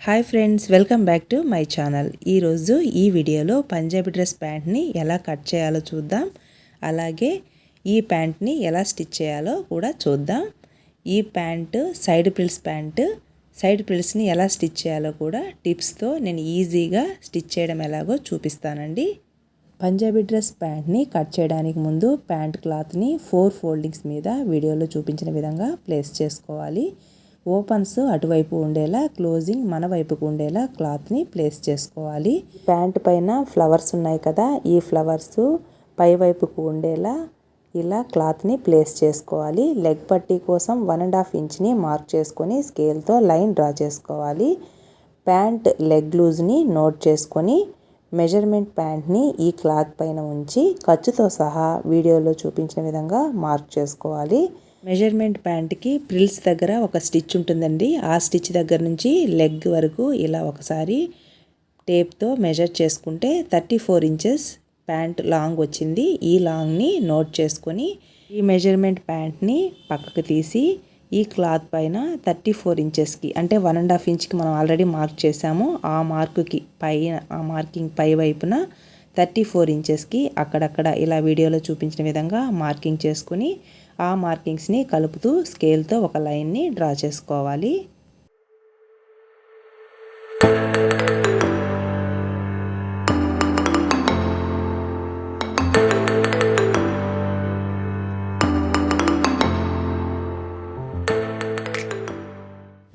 Hi friends, welcome back to my channel. ఈరోజు ఈ వీడియోలో పంజాబీ డ్రెస్ ప్యాంట్ని ఎలా కట్ చేయాలో చూద్దాం. అలాగే ఈ ప్యాంట్ని ఎలా స్టిచ్ చేయాలో కూడా చూద్దాం. ఈ ప్యాంట్ సైడ్ ప్రిల్స్ని ఎలా స్టిచ్ చేయాలో కూడా టిప్స్తో నేను ఈజీగా స్టిచ్ చేయడం ఎలాగో చూపిస్తానండి. పంజాబీ డ్రెస్ ప్యాంట్ని కట్ చేయడానికి ముందు ప్యాంట్ క్లాత్ని 4 ఫోల్డింగ్స్ మీద వీడియోలో చూపించిన విధంగా ప్లేస్ చేసుకోవాలి. ఓపెన్స్ అటువైపు ఉండేలా, క్లోజింగ్ మన వైపుకు ఉండేలా క్లాత్ని ప్లేస్ చేసుకోవాలి. ప్యాంట్ పైన ఫ్లవర్స్ ఉన్నాయి కదా, ఈ ఫ్లవర్స్ పై వైపుకు ఉండేలా ఇలా క్లాత్ని ప్లేస్ చేసుకోవాలి. లెగ్ పట్టీ కోసం 1.5 ఇంచ్ని మార్క్ చేసుకొని స్కేల్తో లైన్ డ్రా చేసుకోవాలి. ప్యాంట్ లెగ్ లూజ్ని నోట్ చేసుకొని మెజర్మెంట్ ప్యాంట్ని ఈ క్లాత్ పైన ఉంచి ఖర్చుతో సహా వీడియోలో చూపించిన విధంగా మార్క్ చేసుకోవాలి. మెజర్మెంట్ ప్యాంట్కి ప్రిల్స్ దగ్గర ఒక స్టిచ్ ఉంటుందండి. ఆ స్టిచ్ దగ్గర నుంచి లెగ్ వరకు ఇలా ఒకసారి టేప్తో మెజర్ చేసుకుంటే 34 ఇంచెస్ ప్యాంట్ లాంగ్ వచ్చింది. ఈ లాంగ్ని నోట్ చేసుకొని ఈ మెజర్మెంట్ ప్యాంట్ని పక్కకు తీసి ఈ క్లాత్ పైన 34 ఇంచెస్కి అంటే 1.5 ఇంచ్కి మనం ఆల్రెడీ మార్క్ చేసాము. ఆ మార్కుకి పైన ఆ మార్కింగ్ పై వైపున 34 ఇంచెస్కి అక్కడక్కడ ఇలా వీడియోలో చూపించిన విధంగా మార్కింగ్ చేసుకుని ఆ మార్కింగ్స్ని కలుపుతూ స్కేల్తో ఒక లైన్ని డ్రా చేసుకోవాలి.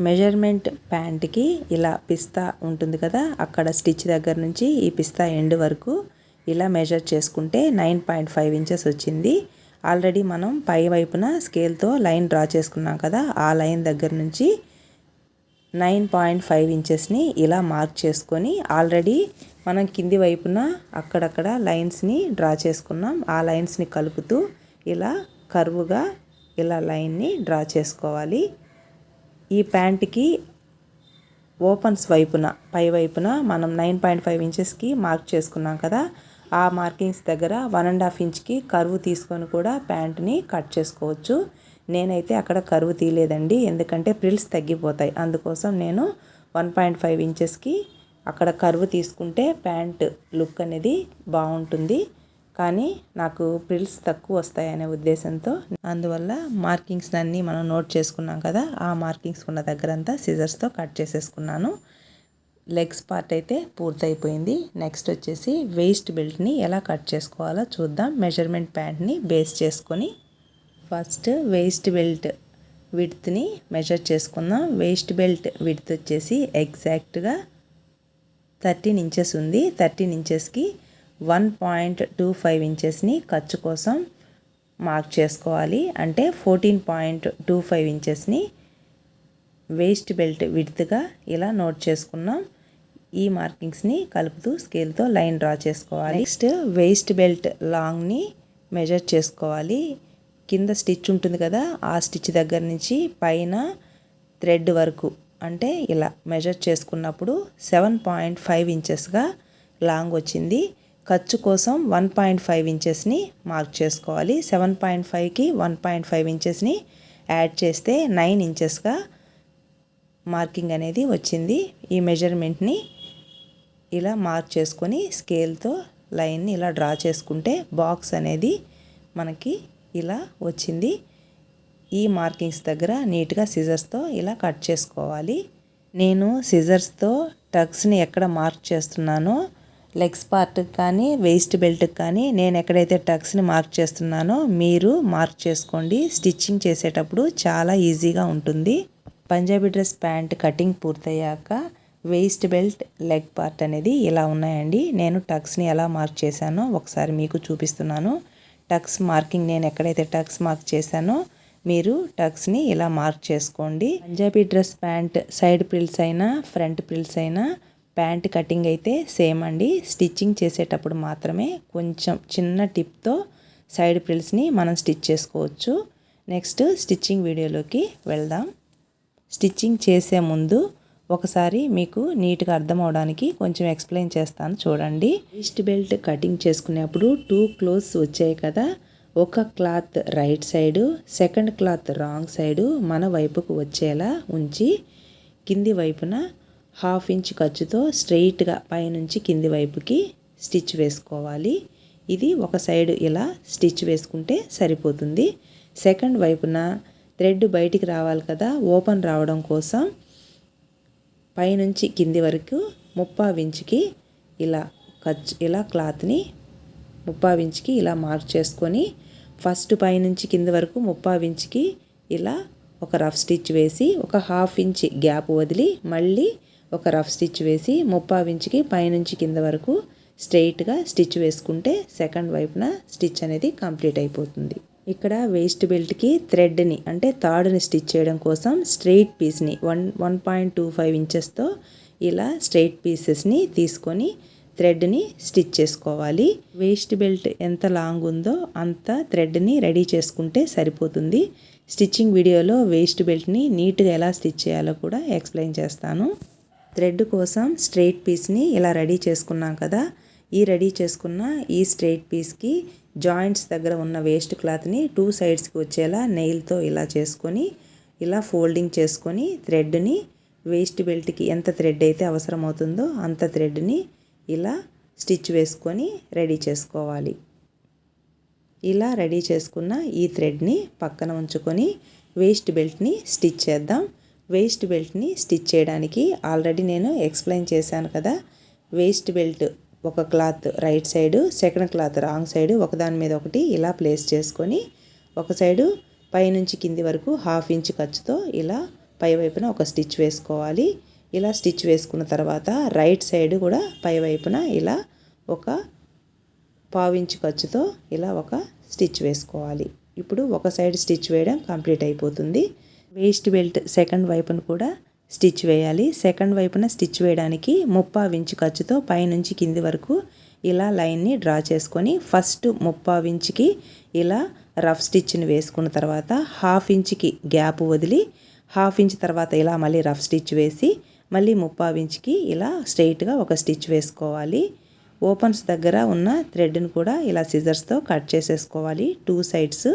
మెజర్మెంట్ ప్యాంట్కి ఇలా పిస్తా ఉంటుంది కదా, అక్కడ స్టిచ్ దగ్గర నుంచి ఈ పిస్తా ఎండ్ వరకు ఇలా మెజర్ చేసుకుంటే 9.5 ఇంచెస్ వచ్చింది. ఆల్రెడీ మనం పై వైపున స్కేల్తో లైన్ డ్రా చేసుకున్నాం కదా, ఆ లైన్ దగ్గర నుంచి 9.5 ఇంచెస్ని ఇలా మార్క్ చేసుకొని ఆల్రెడీ మనం కింది వైపున అక్కడక్కడ లైన్స్ని డ్రా చేసుకున్నాం. ఆ లైన్స్ని కలుపుతూ ఇలా కర్వ్గా ఇలా లైన్ని డ్రా చేసుకోవాలి. ఈ ప్యాంట్కి ఓపెన్స్ వైపున పై వైపున మనం 9.5 ఇంచెస్కి మార్క్ చేసుకున్నాం కదా, ఆ మార్కింగ్స్ దగ్గర 1.5 ఇంచ్కి కర్వ్ తీసుకొని కూడా ప్యాంట్ని కట్ చేసుకోవచ్చు. నేనైతే అక్కడ కర్వ్ తీయలేదండి, ఎందుకంటే ప్రిల్స్ తగ్గిపోతాయి. అందుకోసం నేను 1.5 ఇంచెస్కి అక్కడ కర్వ్ తీసుకుంటే ప్యాంట్ లుక్ అనేది బాగుంటుంది. కానీ నాకు ప్రిల్స్ తక్కువ వస్తాయనే ఉద్దేశంతో అందువల్ల మార్కింగ్స్ అన్నీ మనం నోట్ చేసుకున్నాం కదా, ఆ మార్కింగ్స్ ఉన్న దగ్గరంతా సిజర్స్తో కట్ చేసేసుకున్నాను. లెగ్స్ పార్ట్ అయితే పూర్తయిపోయింది. నెక్స్ట్ వచ్చేసి వేస్ట్ బెల్ట్ని ఎలా కట్ చేసుకోవాలో చూద్దాం. మెజర్మెంట్ ప్యాంట్ని బేస్ చేసుకొని ఫస్ట్ వేస్ట్ బెల్ట్ విడ్త్ని మెజర్ చేసుకుందాం. వేస్ట్ బెల్ట్ విడ్త్ వచ్చేసి ఎగ్జాక్ట్గా 13 ఇంచెస్ ఉంది. 13 ఇంచెస్కి 1.25 ఇంచెస్ని ఖర్చు కోసం మార్క్ చేసుకోవాలి. అంటే 14.25 ఇంచెస్ని వేస్ట్ బెల్ట్ విడ్త్గా ఇలా నోట్ చేసుకున్నాం. ఈ మార్కింగ్స్ని కలుపుతూ స్కేల్తో లైన్ డ్రా చేసుకోవాలి. నెక్స్ట్ వేస్ట్ బెల్ట్ లాంగ్ని మెజర్ చేసుకోవాలి. కింద స్టిచ్ ఉంటుంది కదా, ఆ స్టిచ్ దగ్గర నుంచి పైన థ్రెడ్ వరకు అంటే ఇలా మెజర్ చేసుకున్నప్పుడు 7.5 ఇంచెస్గా లాంగ్ వచ్చింది. ఖర్చు కోసం 1.5 ఇంచెస్ని మార్క్ చేసుకోవాలి. 7.5కి 1.5 ఇంచెస్ని యాడ్ చేస్తే 9 ఇంచెస్గా మార్కింగ్ అనేది వచ్చింది. ఈ మెజర్మెంట్ని ఇలా మార్క్ చేసుకొని స్కేల్తో లైన్ని ఇలా డ్రా చేసుకుంటే బాక్స్ అనేది మనకి ఇలా వచ్చింది. ఈ మార్కింగ్స్ దగ్గర నీట్గా సిజర్స్తో ఇలా కట్ చేసుకోవాలి. నేను సిజర్స్తో టక్స్ని ఎక్కడ మార్క్ చేస్తున్నానో లెగ్స్ పార్ట్కి కానీ వేస్ట్ బెల్ట్కి కానీ నేను ఎక్కడైతే టక్స్ని మార్క్ చేస్తున్నానో మీరు మార్క్ చేసుకోండి. స్టిచ్చింగ్ చేసేటప్పుడు చాలా ఈజీగా ఉంటుంది. పంజాబీ డ్రెస్ ప్యాంట్ కటింగ్ పూర్తయ్యాక వేస్ట్ బెల్ట్ లెగ్ పార్ట్ అనేది ఇలా ఉన్నాయండి. నేను టక్స్ని ఎలా మార్క్ చేశానో ఒకసారి మీకు చూపిస్తున్నాను. టక్స్ మార్కింగ్ నేను ఎక్కడైతే టక్స్ మార్క్ చేశానో మీరు టక్స్ని ఇలా మార్క్ చేసుకోండి. పంజాబీ డ్రెస్ ప్యాంట్ సైడ్ ప్రిల్స్ అయినా ఫ్రంట్ ప్రిల్స్ అయినా ప్యాంట్ కటింగ్ అయితే సేమ్ అండి. స్టిచ్చింగ్ చేసేటప్పుడు మాత్రమే కొంచెం చిన్న టిప్తో సైడ్ ప్రిల్స్ని మనం స్టిచ్ చేసుకోవచ్చు. నెక్స్ట్ స్టిచ్చింగ్ వీడియోలోకి వెళ్దాం. స్టిచ్చింగ్ చేసే ముందు ఒకసారి మీకు నీట్గా అర్థం అవడానికి కొంచెం ఎక్స్ప్లెయిన్ చేస్తాను చూడండి. వేస్ట్ బెల్ట్ కటింగ్ చేసుకునేప్పుడు 2 క్లోత్స్ వచ్చాయి కదా, ఒక cloth right side, second cloth wrong side మన వైపుకు వచ్చేలా ఉంచి కింది వైపున 1/2 ఇంచ్ ఖర్చుతో స్ట్రెయిట్గా పైనుంచి కింది వైపుకి స్టిచ్ వేసుకోవాలి. ఇది ఒక సైడ్ ఇలా స్టిచ్ వేసుకుంటే సరిపోతుంది. సెకండ్ వైపున థ్రెడ్ బయటికి రావాలి కదా, ఓపెన్ రావడం కోసం పైనుంచి కింది వరకు 3/4 ఇంచ్కి ఇలా క్లాత్ని 3/4 ఇంచ్కి ఇలా మార్క్ చేసుకొని ఫస్ట్ పైనుంచి కింది వరకు 3/4 ఇంచ్కి ఇలా ఒక రఫ్ స్టిచ్ వేసి ఒక 1/2 ఇంచ్ గ్యాప్ వదిలి మళ్ళీ ఒక రఫ్ స్టిచ్ వేసి 3/4 ఇంచ్కి పైనుంచి కింద వరకు స్ట్రెయిట్గా స్టిచ్ వేసుకుంటే సెకండ్ వైపున స్టిచ్ అనేది కంప్లీట్ అయిపోతుంది. ఇక్కడ వేస్ట్ బెల్ట్కి థ్రెడ్ని అంటే తాడుని స్టిచ్ చేయడం కోసం స్ట్రెయిట్ పీస్ని 1.25 ఇంచెస్తో ఇలా స్ట్రెయిట్ పీసెస్ని తీసుకొని థ్రెడ్ని స్టిచ్ చేసుకోవాలి. వేస్ట్ బెల్ట్ ఎంత లాంగ్ ఉందో అంత థ్రెడ్ని రెడీ చేసుకుంటే సరిపోతుంది. స్టిచ్చింగ్ వీడియోలో వేస్ట్ బెల్ట్ని నీట్గా ఎలా స్టిచ్ చేయాలో కూడా ఎక్స్ప్లెయిన్ చేస్తాను. థ్రెడ్ కోసం స్ట్రెయిట్ పీస్ని ఇలా రెడీ చేసుకున్నాం కదా, ఈ రెడీ చేసుకున్న ఈ స్ట్రెయిట్ పీస్కి జాయింట్స్ దగ్గర ఉన్న వేస్ట్ క్లాత్ని 2 సైడ్స్కి వచ్చేలా నెయిల్తో ఇలా చేసుకొని ఇలా ఫోల్డింగ్ చేసుకొని థ్రెడ్ని వేస్ట్ బెల్ట్కి ఎంత థ్రెడ్ అయితే అవసరమవుతుందో అంత థ్రెడ్ని ఇలా స్టిచ్ వేసుకొని రెడీ చేసుకోవాలి. ఇలా రెడీ చేసుకున్న ఈ థ్రెడ్ని పక్కన ఉంచుకొని వేస్ట్ బెల్ట్ని స్టిచ్ చేద్దాం. వేస్ట్ బెల్ట్ని స్టిచ్ చేయడానికి ఆల్రెడీ నేను ఎక్స్ప్లెయిన్ చేశాను కదా, వేస్ట్ బెల్ట్ ఒక cloth right side, second cloth wrong side ఒకదాని మీద ఒకటి ఇలా ప్లేస్ చేసుకొని ఒక సైడు పైనుంచి కింది వరకు 1/2 ఇంచ్ ఖర్చుతో ఇలా పై వైపున ఒక స్టిచ్ వేసుకోవాలి. ఇలా స్టిచ్ వేసుకున్న తర్వాత రైట్ సైడ్ కూడా పై వైపున ఇలా ఒక 1/4 ఇంచ్ ఖర్చుతో ఇలా ఒక స్టిచ్ వేసుకోవాలి. ఇప్పుడు ఒక సైడ్ స్టిచ్ వేయడం కంప్లీట్ అయిపోతుంది. వేస్ట్ బెల్ట్ సెకండ్ వైపున కూడా స్టిచ్ వేయాలి. సెకండ్ వైపున స్టిచ్ వేయడానికి 3/4 ఇంచ్ ఖర్చుతో పైనుంచి కింది వరకు ఇలా లైన్ని డ్రా చేసుకొని ఫస్ట్ 3/4 ఇంచ్కి ఇలా రఫ్ స్టిచ్ని వేసుకున్న తర్వాత 1/2 ఇంచ్కి గ్యాప్ వదిలి 1/2 ఇంచ్ తర్వాత ఇలా మళ్ళీ రఫ్ స్టిచ్ వేసి మళ్ళీ 3/4 ఇంచ్కి ఇలా స్ట్రెయిట్గా ఒక స్టిచ్ వేసుకోవాలి. ఓపెన్స్ దగ్గర ఉన్న థ్రెడ్ని కూడా ఇలా సిజర్స్తో కట్ చేసేసుకోవాలి. 2 సైడ్స్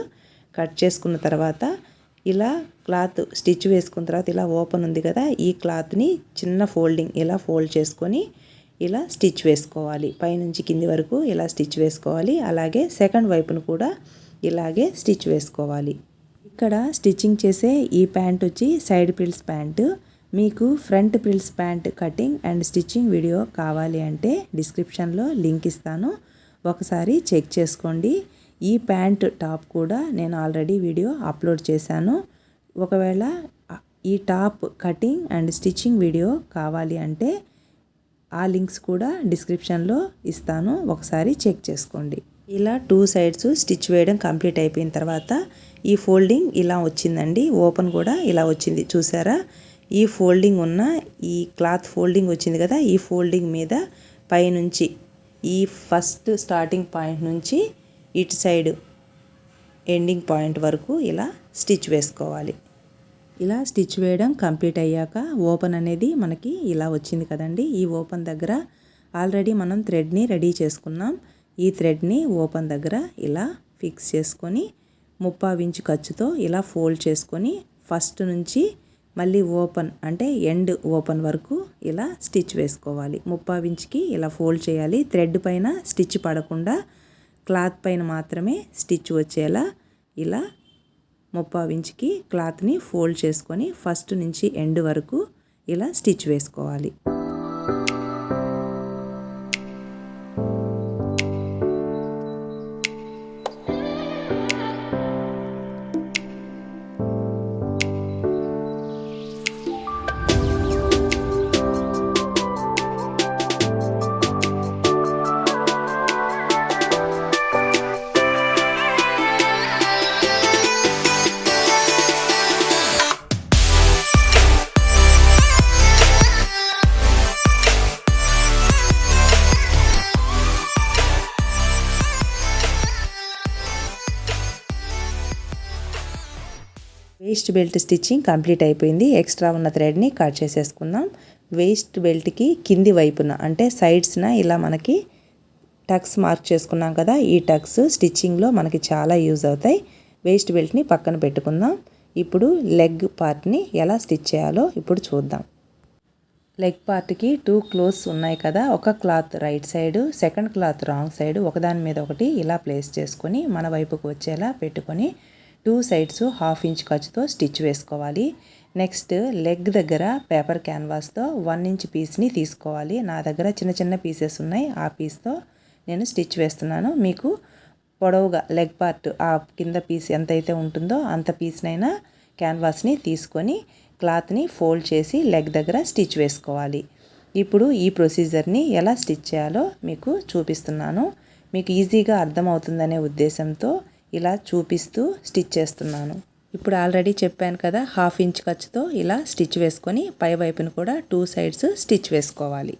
కట్ చేసుకున్న తర్వాత ఇలా క్లాత్ స్టిచ్ వేసుకున్న తర్వాత ఇలా ఓపెన్ ఉంది కదా, ఈ క్లాత్ని చిన్న ఫోల్డింగ్ ఇలా ఫోల్డ్ చేసుకొని ఇలా స్టిచ్ వేసుకోవాలి. పైనుంచి కింది వరకు ఇలా స్టిచ్ వేసుకోవాలి. అలాగే సెకండ్ వైపును కూడా ఇలాగే స్టిచ్ వేసుకోవాలి. ఇక్కడ స్టిచ్చింగ్ చేసే ఈ ప్యాంట్ వచ్చి సైడ్ ప్రిల్స్ ప్యాంట్. మీకు front frills pant cutting and stitching video కావాలి అంటే డిస్క్రిప్షన్లో లింక్ ఇస్తాను, ఒకసారి చెక్ చేసుకోండి. ఈ ప్యాంట్ టాప్ కూడా నేను ఆల్రెడీ వీడియో అప్లోడ్ చేశాను. ఒకవేళ ఈ top cutting and stitching video కావాలి అంటే ఆ లింక్స్ కూడా డిస్క్రిప్షన్లో ఇస్తాను, ఒకసారి చెక్ చేసుకోండి. ఇలా 2 సైడ్స్ స్టిచ్ వేయడం కంప్లీట్ అయిపోయిన తర్వాత ఈ ఫోల్డింగ్ ఇలా వచ్చిందండి. ఓపెన్ కూడా ఇలా వచ్చింది, చూసారా? ఈ ఫోల్డింగ్ ఉన్న ఈ క్లాత్ ఫోల్డింగ్ వచ్చింది కదా, ఈ ఫోల్డింగ్ మీద పైనుంచి ఈ ఫస్ట్ స్టార్టింగ్ పాయింట్ నుంచి ఇటు సైడ్ ఎండింగ్ పాయింట్ వరకు ఇలా స్టిచ్ వేసుకోవాలి. ఇలా స్టిచ్ వేయడం కంప్లీట్ అయ్యాక ఓపెన్ అనేది మనకి ఇలా వచ్చింది కదండి. ఈ ఓపెన్ దగ్గర ఆల్రెడీ మనం థ్రెడ్ని రెడీ చేసుకున్నాం. ఈ థ్రెడ్ని ఓపెన్ దగ్గర ఇలా ఫిక్స్ చేసుకొని 3/4 ఇంచ్ ఖర్చుతో ఇలా ఫోల్డ్ చేసుకొని ఫస్ట్ నుంచి మళ్ళీ ఓపెన్ అంటే ఎండ్ ఓపెన్ వరకు ఇలా స్టిచ్ వేసుకోవాలి. 3/4 ఇంచ్కి ఇలా ఫోల్డ్ చేయాలి. థ్రెడ్ పైన స్టిచ్ పడకుండా క్లాత్ పైన మాత్రమే స్టిచ్ వచ్చేలా ఇలా 3/4 ఇంచ్కి క్లాత్ని ఫోల్డ్ చేసుకొని ఫస్ట్ నుంచి ఎండ్ వరకు ఇలా స్టిచ్ వేసుకోవాలి. వేస్ట్ బెల్ట్ స్టిచ్చింగ్ కంప్లీట్ అయిపోయింది. ఎక్స్ట్రా ఉన్న థ్రెడ్ని కట్ చేసేసుకుందాం. వేస్ట్ బెల్ట్కి కింది వైపున అంటే సైడ్స్న ఇలా మనకి టక్స్ మార్క్ చేసుకున్నాం కదా, ఈ టక్స్ స్టిచ్చింగ్లో మనకి చాలా యూజ్ అవుతాయి. వేస్ట్ బెల్ట్ని పక్కన పెట్టుకుందాం. ఇప్పుడు లెగ్ పార్ట్ని ఎలా స్టిచ్ చేయాలో ఇప్పుడు చూద్దాం. లెగ్ పార్ట్కి 2 క్లోత్స్ ఉన్నాయి కదా, ఒక cloth right side, second cloth wrong side ఒకదాని మీద ఒకటి ఇలా ప్లేస్ చేసుకొని మన వైపుకు వచ్చేలా పెట్టుకొని 2 సైడ్స్ 1/2 ఇంచ్ ఖర్చుతో స్టిచ్ వేసుకోవాలి. నెక్స్ట్ లెగ్ దగ్గర పేపర్ క్యాన్వాస్తో 1 ఇంచ్ పీస్ని తీసుకోవాలి. నా దగ్గర చిన్న చిన్న పీసెస్ ఉన్నాయి, ఆ పీస్తో నేను స్టిచ్ వేస్తున్నాను. మీకు పొడవుగా లెగ్ పార్ట్ ఆ కింద పీస్ ఎంతైతే ఉంటుందో అంత పీస్నైనా క్యాన్వాస్ని తీసుకొని క్లాత్ని ఫోల్డ్ చేసి లెగ్ దగ్గర స్టిచ్ వేసుకోవాలి. ఇప్పుడు ఈ ప్రొసీజర్ని ఎలా స్టిచ్ చేయాలో మీకు చూపిస్తున్నాను. మీకు ఈజీగా అర్థమవుతుందనే ఉద్దేశంతో ఇలా చూపిస్తూ స్టిచ్ చేస్తున్నాను. ఇప్పుడు ఆల్రెడీ చెప్పాను కదా, 1/2 ఇంచ్ ఖర్చుతో ఇలా స్టిచ్ వేసుకొని పై వైపును కూడా 2 సైడ్స్ స్టిచ్ వేసుకోవాలి.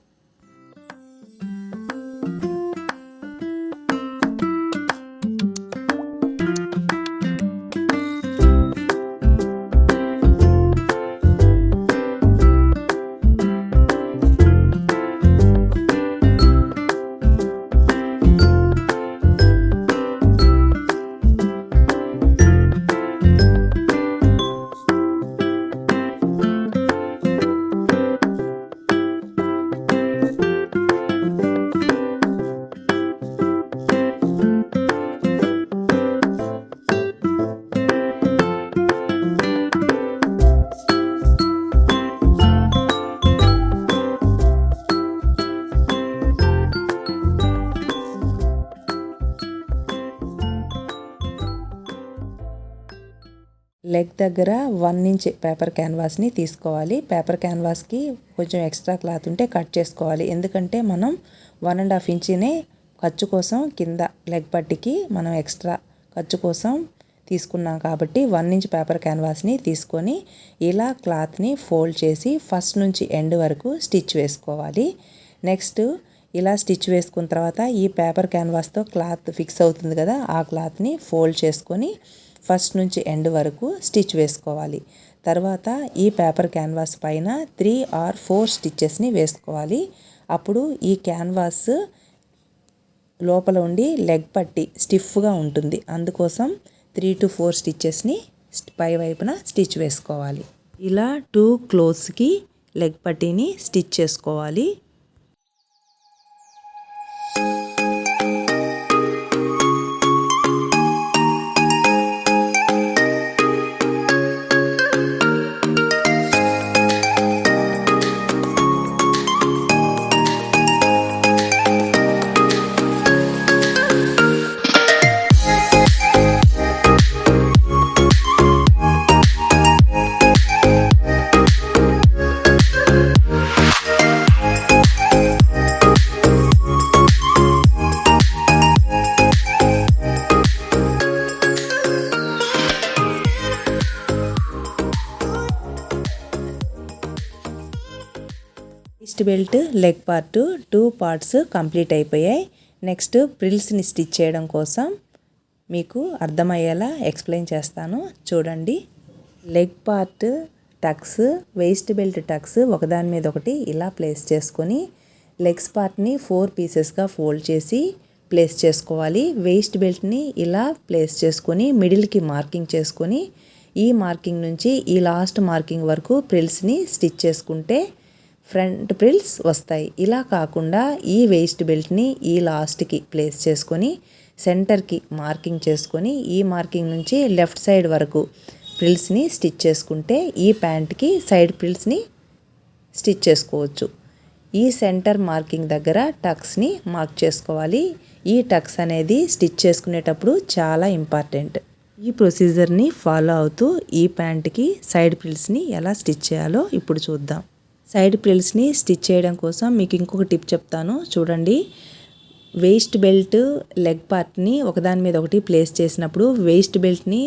లెగ్ దగ్గర 1 ఇంచ్ పేపర్ క్యాన్వాస్ని తీసుకోవాలి. పేపర్ క్యాన్వాస్కి కొంచెం ఎక్స్ట్రా క్లాత్ ఉంటే కట్ చేసుకోవాలి. ఎందుకంటే మనం 1.5 ఇంచ్నే ఖర్చు కోసం కింద లెగ్ పట్టికి మనం ఎక్స్ట్రా ఖర్చు కోసం తీసుకున్నాం కాబట్టి 1 ఇంచ్ పేపర్ క్యాన్వాస్ని తీసుకొని ఇలా క్లాత్ని ఫోల్డ్ చేసి ఫస్ట్ నుంచి ఎండ్ వరకు స్టిచ్ వేసుకోవాలి. నెక్స్ట్ ఇలా స్టిచ్ వేసుకున్న తర్వాత ఈ పేపర్ క్యాన్వాస్తో క్లాత్ ఫిక్స్ అవుతుంది కదా, ఆ క్లాత్ని ఫోల్డ్ చేసుకొని ఫస్ట్ నుంచి ఎండ్ వరకు స్టిచ్ వేసుకోవాలి. తర్వాత ఈ పేపర్ క్యాన్వాస్ పైన 3 or 4 స్టిచ్చెస్ని వేసుకోవాలి. అప్పుడు ఈ క్యాన్వాస్ లోపల ఉండి లెగ్ పట్టి స్టిఫ్గా ఉంటుంది. అందుకోసం 3 to 4 స్టిచ్చెస్ని పై వైపున స్టిచ్ వేసుకోవాలి. ఇలా 2 క్లోత్స్కి లెగ్ పట్టీని స్టిచ్ చేసుకోవాలి. Waist belt leg part 2 parts complete అయిపోయాయి. నెక్స్ట్ ప్రిల్స్ని స్టిచ్ చేయడం కోసం మీకు అర్థమయ్యేలా ఎక్స్ప్లెయిన్ చేస్తాను, చూడండి. Leg part tucks, waist belt tucks ఒకదాని మీద ఒకటి ఇలా ప్లేస్ చేసుకొని లెగ్స్ పార్ట్ని 4 పీసెస్గా ఫోల్డ్ చేసి ప్లేస్ చేసుకోవాలి. వేస్ట్ బెల్ట్ని ఇలా ప్లేస్ చేసుకొని మిడిల్కి మార్కింగ్ చేసుకొని ఈ మార్కింగ్ నుంచి ఈ లాస్ట్ మార్కింగ్ వరకు ప్రిల్స్ని స్టిచ్ చేసుకుంటే ఫ్రంట్ ప్రిల్స్ వస్తాయి. ఇలా కాకుండా ఈ వేస్ట్ బెల్ట్ని ఈ లాస్ట్కి ప్లేస్ చేసుకొని సెంటర్కి మార్కింగ్ చేసుకొని ఈ మార్కింగ్ నుంచి లెఫ్ట్ సైడ్ వరకు ప్రిల్స్ని స్టిచ్ చేసుకుంటే ఈ ప్యాంట్కి సైడ్ ప్రిల్స్ని స్టిచ్ చేసుకోవచ్చు. ఈ సెంటర్ మార్కింగ్ దగ్గర టక్స్ని మార్క్ చేసుకోవాలి. ఈ టక్స్ అనేది స్టిచ్ చేసుకునేటప్పుడు చాలా ఇంపార్టెంట్. ఈ ప్రొసీజర్ని ఫాలో అవుతూ ఈ ప్యాంట్కి సైడ్ ప్రిల్స్ని ఎలా స్టిచ్ చేయాలో ఇప్పుడు చూద్దాం. సైడ్ ప్రిల్స్ని స్టిచ్ చేయడం కోసం మీకు ఇంకొక టిప్ చెప్తాను, చూడండి. వేస్ట్ బెల్ట్ లెగ్ పార్ట్ని ఒకదాని మీద ఒకటి ప్లేస్ చేసినప్పుడు వేస్ట్ బెల్ట్ని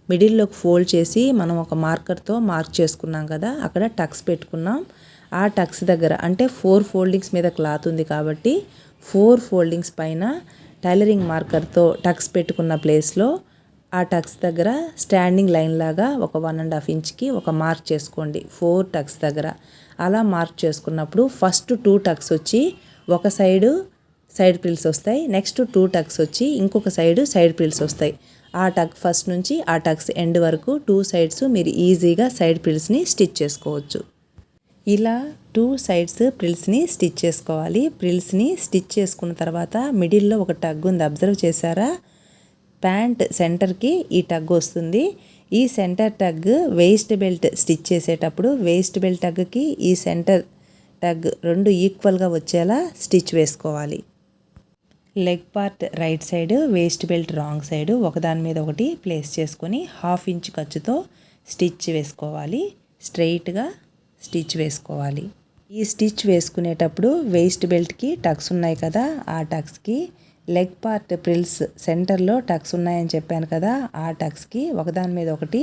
మిడిల్లోకి ఫోల్డ్ చేసి మనం ఒక మార్కర్తో మార్క్ చేసుకున్నాం కదా, అక్కడ టక్స్ పెట్టుకున్నాం. ఆ టక్స్ దగ్గర అంటే 4 ఫోల్డింగ్స్ మీద క్లాత్ ఉంది కాబట్టి 4 ఫోల్డింగ్స్ పైన టైలరింగ్ మార్కర్తో టక్స్ పెట్టుకున్న ప్లేస్లో ఆ టక్స్ దగ్గర స్టాండింగ్ లైన్ లాగా ఒక 1.5 ఇంచ్కి ఒక మార్క్ చేసుకోండి 4 టక్స్ దగ్గర. అలా మార్క్ చేసుకున్నప్పుడు ఫస్ట్ 2 టక్స్ వచ్చి ఒక సైడ్ ప్రిల్స్ వస్తాయి. నెక్స్ట్ 2 టక్స్ వచ్చి ఇంకొక సైడ్ ప్రిల్స్ వస్తాయి. ఆ టక్ ఫస్ట్ నుంచి ఆ టక్స్ ఎండ్ వరకు 2 సైడ్స్ మీరు ఈజీగా సైడ్ ప్రిల్స్ని స్టిచ్ చేసుకోవచ్చు. ఇలా 2 సైడ్స్ ప్రిల్స్ని స్టిచ్ చేసుకోవాలి. ప్రిల్స్ని స్టిచ్ చేసుకున్న తర్వాత మిడిల్లో ఒక టగ్ ఉంది, అబ్జర్వ్ చేశారా? ప్యాంట్ సెంటర్కి ఈ టగ్ వస్తుంది. ఈ centre tug waist belt stitch చేసేటప్పుడు వేస్ట్ బెల్ట్ టగ్కి ఈ సెంటర్ టగ్ రెండు ఈక్వల్గా వచ్చేలా స్టిచ్ వేసుకోవాలి. Leg part right side, waist belt wrong side ఒకదాని మీద ఒకటి ప్లేస్ చేసుకొని 1/2 ఇంచ్ ఖర్చుతో స్టిచ్ వేసుకోవాలి. స్ట్రెయిట్గా స్టిచ్ వేసుకోవాలి. ఈ స్టిచ్ వేసుకునేటప్పుడు వేస్ట్ బెల్ట్కి టక్స్ ఉన్నాయి కదా, ఆ టక్స్కి లెగ్ పార్ట్ ప్రిల్స్ సెంటర్లో టక్స్ ఉన్నాయని చెప్పాను కదా, ఆ టక్స్కి ఒకదాని మీద ఒకటి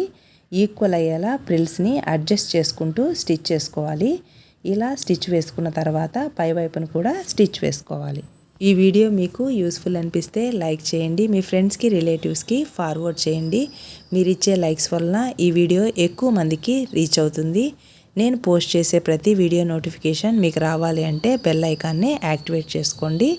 ఈక్వల్ అయ్యేలా ప్రిల్స్ని అడ్జస్ట్ చేసుకుంటూ స్టిచ్ చేసుకోవాలి. ఇలా స్టిచ్ వేసుకున్న తర్వాత పై వైపును కూడా స్టిచ్ వేసుకోవాలి. ఈ వీడియో మీకు యూస్ఫుల్ అనిపిస్తే లైక్ చేయండి, మీ ఫ్రెండ్స్కి రిలేటివ్స్కి ఫార్వర్డ్ చేయండి. మీరు ఇచ్చే లైక్స్ వలన ఈ వీడియో ఎక్కువ మందికి రీచ్ అవుతుంది. నేను పోస్ట్ చేసే ప్రతి వీడియో నోటిఫికేషన్ మీకు రావాలి అంటే బెల్ ఐకాన్ని యాక్టివేట్ చేసుకోండి.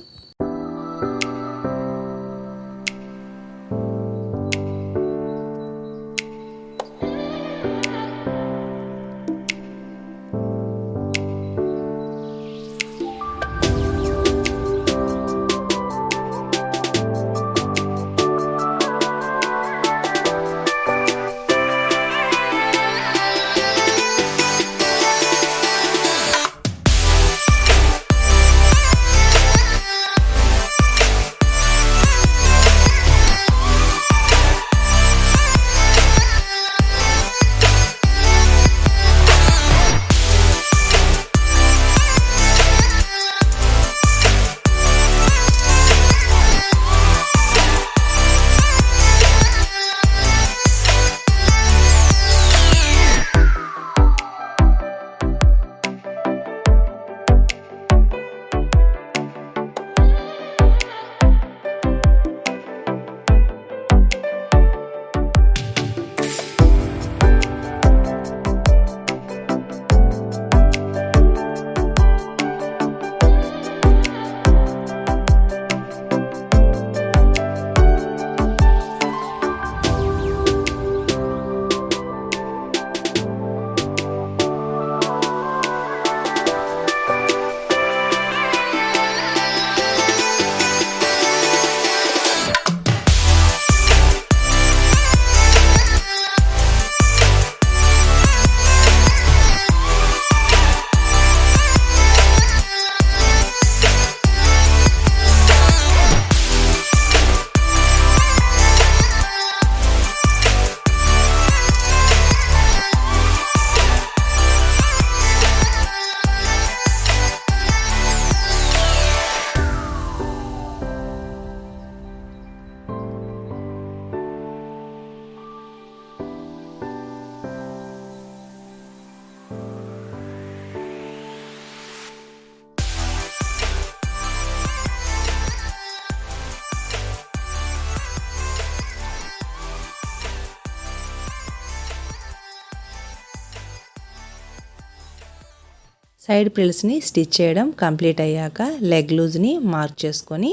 సైడ్ ప్రిల్స్ని స్టిచ్ చేయడం కంప్లీట్ అయ్యాక లెగ్ లూజ్ని మార్క్ చేసుకొని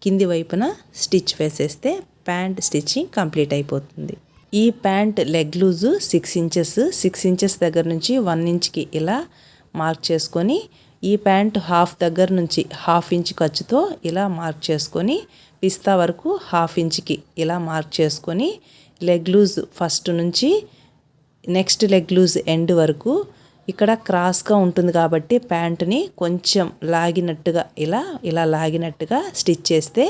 కింది వైపున స్టిచ్ వేసేస్తే ప్యాంట్ స్టిచ్చింగ్ కంప్లీట్ అయిపోతుంది. ఈ ప్యాంట్ లెగ్ లూజు 6 ఇంచెస్ దగ్గర నుంచి 1 ఇంచ్కి ఇలా మార్క్ చేసుకొని ఈ ప్యాంట్ హాఫ్ దగ్గర నుంచి 1/2 ఇంచ్ ఖర్చుతో ఇలా మార్క్ చేసుకొని పిస్తా వరకు 1/2 ఇంచ్కి ఇలా మార్క్ చేసుకొని లెగ్ లూజ్ ఫస్ట్ నుంచి నెక్స్ట్ లెగ్ లూజ్ ఎండ్ వరకు ఇక్కడ క్రాస్గా ఉంటుంది కాబట్టి ప్యాంటుని కొంచెం లాగినట్టుగా ఇలా లాగినట్టుగా స్టిచ్ చేస్తే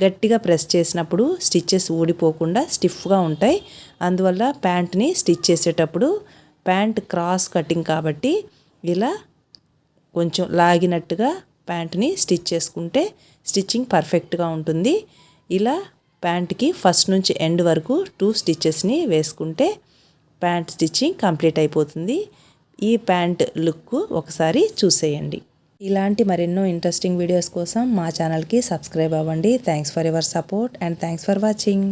గట్టిగా ప్రెస్ చేసినప్పుడు స్టిచ్చెస్ ఊడిపోకుండా స్టిఫ్గా ఉంటాయి. అందువల్ల ప్యాంట్ని స్టిచ్ చేసేటప్పుడు ప్యాంట్ క్రాస్ కటింగ్ కాబట్టి ఇలా కొంచెం లాగినట్టుగా ప్యాంట్ని స్టిచ్ చేసుకుంటే స్టిచ్చింగ్ పర్ఫెక్ట్గా ఉంటుంది. ఇలా ప్యాంట్కి ఫస్ట్ నుంచి ఎండ్ వరకు 2 స్టిచ్చెస్ని వేసుకుంటే ప్యాంట్ స్టిచ్చింగ్ కంప్లీట్ అయిపోతుంది. ఈ ప్యాంట్ లుక్ ఒకసారి చూసేయండి. ఇలాంటి మరెన్నో ఇంట్రెస్టింగ్ వీడియోస్ కోసం మా ఛానల్కి సబ్స్క్రైబ్ అవ్వండి. Thanks for your support and thanks for watching.